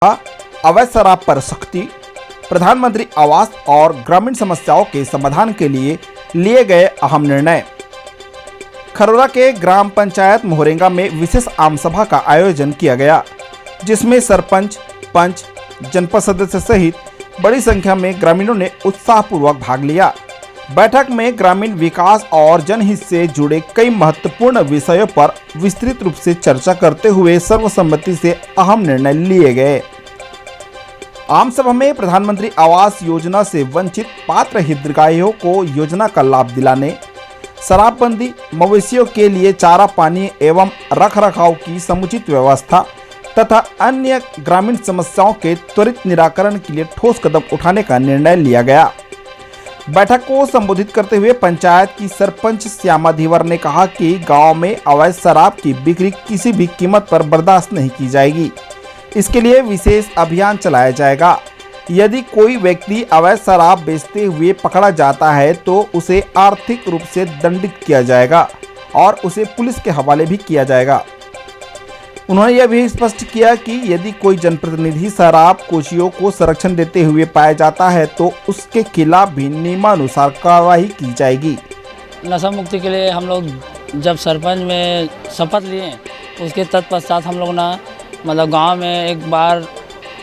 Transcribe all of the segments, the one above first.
अवैध शराब पर सख्ती, प्रधानमंत्री आवास और ग्रामीण समस्याओं के समाधान के लिए गए अहम निर्णय। खरोरा के ग्राम पंचायत मोहरेंगा में विशेष आम सभा का आयोजन किया गया, जिसमें सरपंच, पंच, जनपद सदस्य सहित बड़ी संख्या में ग्रामीणों ने उत्साहपूर्वक भाग लिया। बैठक में ग्रामीण विकास और जनहित से जुड़े कई महत्वपूर्ण विषयों पर विस्तृत रूप से चर्चा करते हुए सर्वसम्मति से अहम निर्णय लिए गए। आम सभा में प्रधानमंत्री आवास योजना से वंचित पात्र हितग्राहियों को योजना का लाभ दिलाने, शराबबंदी, मवेशियों के लिए चारा पानी एवं रखरखाव की समुचित व्यवस्था तथा अन्य ग्रामीण समस्याओं के त्वरित निराकरण के लिए ठोस कदम उठाने का निर्णय लिया गया। बैठक को संबोधित करते हुए पंचायत की सरपंच श्यामा धीवर ने कहा कि गांव में अवैध शराब की बिक्री किसी भी कीमत पर बर्दाश्त नहीं की जाएगी। इसके लिए विशेष अभियान चलाया जाएगा। यदि कोई व्यक्ति अवैध शराब बेचते हुए पकड़ा जाता है तो उसे आर्थिक रूप से दंडित किया जाएगा और उसे पुलिस के हवाले भी किया जाएगा। उन्होंने यह भी स्पष्ट किया कि यदि कोई जनप्रतिनिधि शराब कोशियों को संरक्षण देते हुए पाया जाता है तो उसके खिलाफ भी नियमानुसार कार्रवाई की जाएगी। नशा मुक्ति के लिए हम लोग जब सरपंच में शपथ लिए, उसके तत्पश्चात हम लोग ना मतलब गांव में एक बार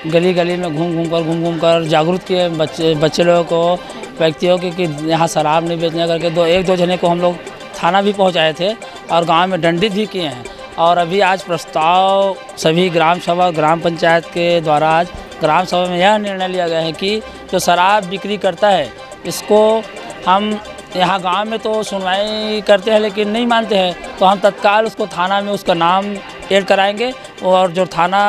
गली गली में घूम कर जागरूक किए बच्चे लोगों को, व्यक्तियों के कि यहाँ शराब नहीं बेचने करके एक दो जने को हम लोग थाना भी पहुँचाए थे और गाँव में दंडित भी किए हैं। और अभी आज प्रस्ताव सभी ग्राम सभा ग्राम पंचायत के द्वारा आज ग्राम सभा में यह निर्णय लिया गया है कि जो शराब बिक्री करता है इसको हम यहाँ गांव में तो सुनवाई करते हैं लेकिन नहीं मानते हैं, तो हम तत्काल उसको थाना में उसका नाम ऐड कराएंगे और जो थाना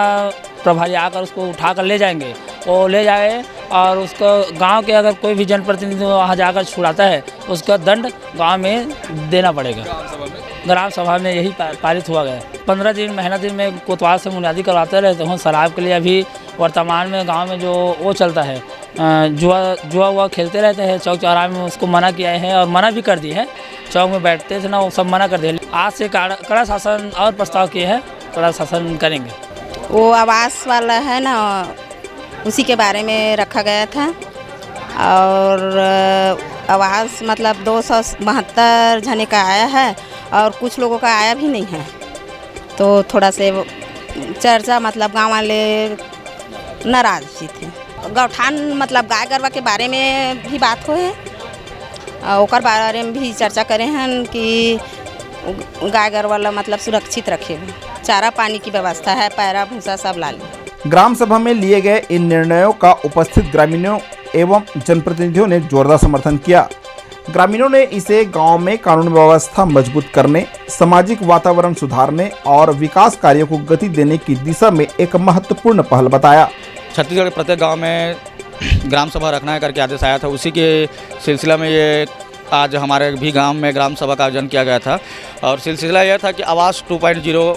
प्रभारी आकर उसको उठा कर ले जाएंगे, वो ले जाए और उसको गांव के अगर कोई भी जनप्रतिनिधि वहाँ जाकर छुड़ाता है उसका दंड गांव में देना पड़ेगा। ग्राम सभा में यही पारित हुआ गया। 15 दिन महीना दिन में कोतवाल से बुनियादी करवाते रहते हैं। शराब के लिए अभी वर्तमान में गांव में जो वो चलता है, जुआ खेलते रहते हैं चौक चौराहे में, उसको मना किया है और मना भी कर दिए हैं। चौक में बैठते थे ना, वो सब मना कर दिए। आज से कड़ा शासन और प्रस्ताव किए हैं, कड़ा शासन करेंगे। वो आवास वाला है ना, उसी के बारे में रखा गया था और आवास मतलब 272 जने का आया है और कुछ लोगों का आया भी नहीं है, तो थोड़ा से चर्चा मतलब गांव वाले नाराज ही थे। गौठान मतलब गाय गरवा के बारे में भी बात हो है, ओकर बारे में भी चर्चा करें हैं कि गाय गरवा मतलब सुरक्षित रखे, चारा पानी की व्यवस्था है, पैरा भूसा सब ला लें। ग्राम सभा में लिए गए इन निर्णयों का उपस्थित ग्रामीणों एवं जनप्रतिनिधियों ने जोरदार समर्थन किया। ग्रामीणों ने इसे गांव में कानून व्यवस्था मजबूत करने, सामाजिक वातावरण सुधारने और विकास कार्यों को गति देने की दिशा में एक महत्वपूर्ण पहल बताया। छत्तीसगढ़ के प्रत्येक गांव में ग्राम सभा रखना है करके आदेश आया था, उसी के सिलसिला में ये आज हमारे भी गांव में ग्राम सभा का आयोजन किया गया था। और सिलसिला यह था कि आवास 2.0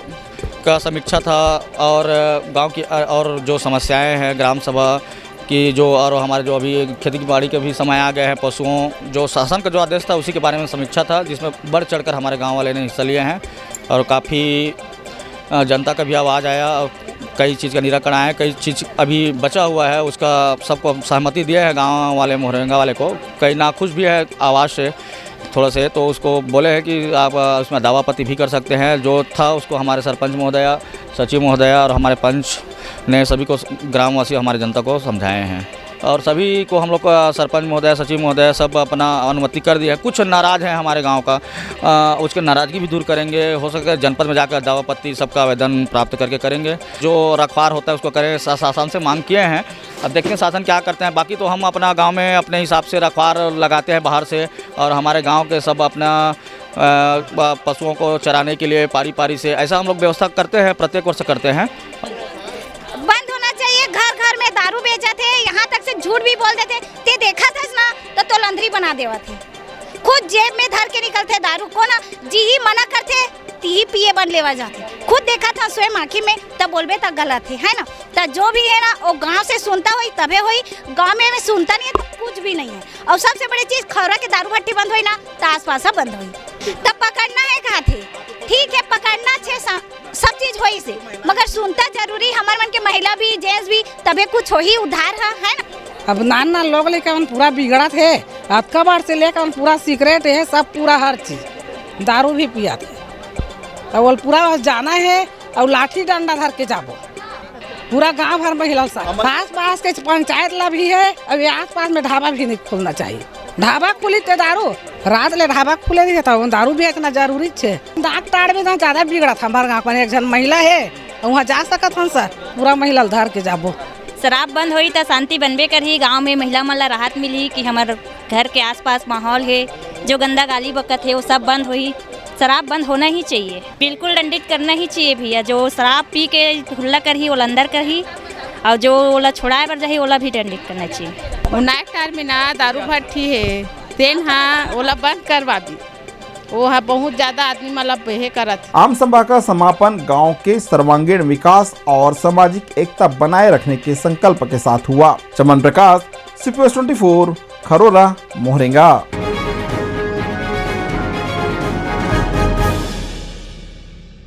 का समीक्षा था और गांव की और जो समस्याएं हैं ग्राम सभा की जो, और हमारे जो अभी खेती बाड़ी के भी समय आ गए हैं, पशुओं जो शासन का जो आदेश था उसी के बारे में समीक्षा था, जिसमें बढ़ चढ़कर हमारे गांव वाले ने हिस्सा लिए हैं और काफ़ी जनता का भी आवाज़ आया और कई चीज़ का निराकरण आया, कई चीज़ अभी बचा हुआ है उसका सबको सहमति दिया है गांव वाले मोहरेंगा वाले को। कई नाखुश भी है आवाज़ से थोड़ा से, तो उसको बोले हैं कि आप उसमें दावापत्ति भी कर सकते हैं। जो था उसको हमारे सरपंच महोदया, सचिव महोदया और हमारे पंच ने सभी को, ग्रामवासी हमारे जनता को समझाए हैं और सभी को हम लोग का सरपंच महोदय, सचिव महोदय सब अपना अनुमति कर दिया है। कुछ नाराज़ हैं हमारे गांव का, उसके नाराज़गी भी दूर करेंगे। हो सके जनपद में जाकर दावापत्ति सबका आवेदन प्राप्त करके करेंगे। जो रखवार होता है उसको करें, शासन से मांग किए हैं, अब देखते हैं शासन क्या करते हैं। बाकी तो हम अपना गांव में अपने हिसाब से रखवार लगाते हैं बाहर से, और हमारे गांव के सब अपना पशुओं को चराने के लिए पारी पारी से ऐसा हम लोग व्यवस्था करते हैं, प्रत्येक वर्ष करते हैं। बंद होना चाहिए। घर घर में दारू बेचा थे, यहाँ तक से झूठ भी बोल देते ते देखा था ना तो तोलंदरी बना देवा थे, खुद जेब में धर के निकलते दारू को ना, जी ही मना करते ती ही पिए बन लेवा जाते। खुद देखा था स्वयं आँखी में, तब बोलबे तब गलत है ना। तो जो भी है ना वो गांव से सुनता हुई तबे हुई, गांव में सुनता नहीं है तो कुछ भी नहीं है। और सबसे बड़ी चीज खौरा के दारू भट्टी बंद हुई ना तो आस पास बंद हुई, तब पकड़ना है कहा थे। ठीक है पकड़ना छे सब चीज होई से, मगर सुनता जरूरी हमार मन के महिला भी जेंट्स भी तबे कुछ हो ही उधार है ना। अब नान लोग लेकर पूरा बिगड़ा थे, अब कबाड़ से लेकर पूरा सिगरेट है, सब पूरा हर चीज, दारू भी पिया थे। और पूरा जाना है और लाठी डंडा धर के जाबो, पूरा गांव भर में हिलल सा। आस पास के पंचायत ला भी है, अब आस पास में ढाबा भी नहीं खोलना चाहिए। ढाबा खुली तो दारू रात ले ढाबा खुले नहीं था, दारू भी इतना जरूरी है। डाक टाड़ में ज्यादा बिगड़ा था हमारे गाँव में, एक जन महिला है वहाँ जा सकत हन सर, पूरा महिला धर के जाबो। शराब बंद होई तो शांति बनबे करही, गांव में महिला मन ला राहत मिली कि हमारे घर के आसपास माहौल है, जो गंदा गाली बकत है वो सब बंद होई। शराब बंद होना ही चाहिए, बिल्कुल दंडित करना ही चाहिए भैया। जो शराब पी के हुल्ला करही ओला अंदर करही, और जो ओला छोड़ाए पर जाही ओला भी दंडित करना चाहिए। नाइट टाइम में ना दारू भट्टी है तेन हाँ ओला बंद करवा दी, वो है बहुत ज्यादा आदमी मतलब हे करत। आम सभा का समापन गांव के सर्वांगीण विकास और सामाजिक एकता बनाए रखने के संकल्प के साथ हुआ। चमन प्रकाश, CP24, खरोरा, मोहरेंगा।